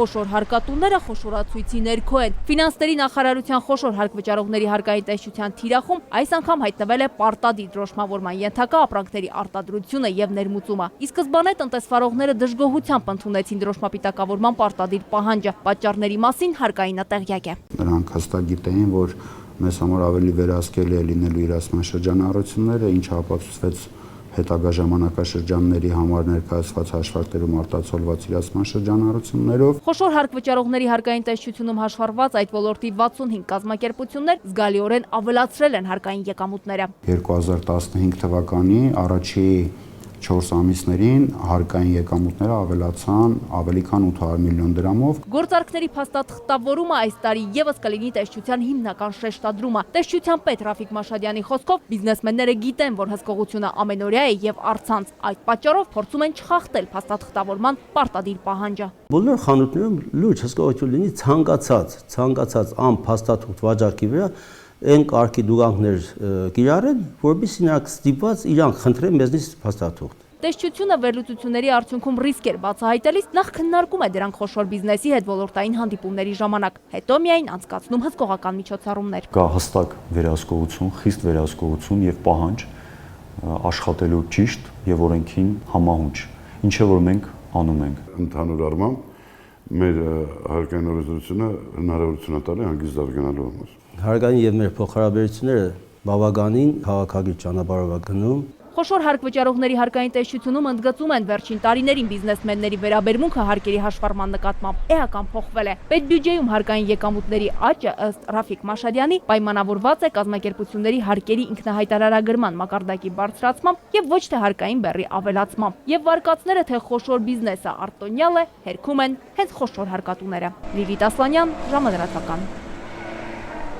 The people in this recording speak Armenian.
խոշոր հարկատուները խոշորացույցի ներքո են։ Ֆինանսների նախարարության խոշոր հարկվճարողների հարկային տեսչության թիրախում այս անգամ հայտնվել է պարտադիր դրոշմավորման ենթակա ապրանքների արտադրությունը եւ ներմուծումը։ Ի սկզբանե տնտեսվարողները դժգոհությամբ ընդունեցին դրոշմապիտակավորման պարտադիր պահանջը, պատճառների մասին հարկայինատեղյակ է։ Նրանք հստակ գիտեին, որ մեզ համար ավելի վերահսկելի է լինելու իրացման շրջանառությունները, ինչը ապացուցվեց հետագա ժամանակաշրջանների համար ներկայացված հաշվարկներում արտացոլված իրացման շրջանառություններով։ Խոշոր հարկվճարողների հարկային տեսչությունում հաշվառված այդ ոլորտի 65 կազմակերպություններ զգալիորեն ավելացրել են հարկային եկամուտները։ 2015 թվականի առաջի 4 ամիսներին հարկային եկամուտները ավելացան ավելի քան 800 միլիոն դրամով։ Գործարքների փաստաթղթավորումը այս տարի եւս կլինի տեսչության հիմնական շեշտադրումը։ Տեսչության պետ Ռաֆիկ Մաշադյանի խոսքով բիզնեսմենները գիտեն, որ հսկողությունը ամենօրյա է եւ առցանց։ Այդ պատճառով փորձում են չխախտել փաստաթղթավորման պարտադիր պահանջը։ Բոլոր խանութներում լուրջ հսկողություն լինի ցանկացած անփաստաթուղթ վաճառքի վրա այն կարգի դուգանքներ կիրառեն, որովհետեւ նրանք ստիպված իրանք խնդրեն մեզնից փաստաթուղթ։ Տեսչությունը վերլուծությունների արդյունքում ռիսկեր բացահայտելիս նախ քննարկում է դրանք խոշոր բիզնեսի հետ ոլորտային հանդիպումների ժամանակ, հետո միայն անցկացնում հսկողական միջոցառումներ։ Կա հստակ վերահսկողություն, խիստ վերահսկողություն եւ պահանջ աշխատելու ճիշտ եւ օրենքին համահունչ, ինչը որ մենք անում ենք։ Ընդհանուր առմամբ մեր հարկային օրենսդրությունը հնարավորություն է տալի հանգիստ զարգանալու համար։ Հարկային եւ մեր փոխհարաբերությունները բավականին քաղաքագիր ճանապարհով է գնում։ Խոշոր հարկվճարողների հարկային տեսչությունում ընդգծում են վերջին տարիներին բիզնեսմենների վերաբերմունքը հարկերի հաշվառման նկատմամբ էական փոխվել է։ Պետբյուջեում հարկային եկամուտների աճը ըստ Ռաֆիկ Մաշադյանի պայմանավորված է կազմակերպությունների հարկերի ինքնահայտարարագրման մակարդակի բարձրացմամբ եւ ոչ թե հարկային բեռի ավելացմամբ։ Եվ վարկածները թե խոշոր բիզնեսը արտոնյալ է, հերքում են հենց խոշոր հարկատուները։ Լիլիթ Ասլանյան, ժամը լրատվական։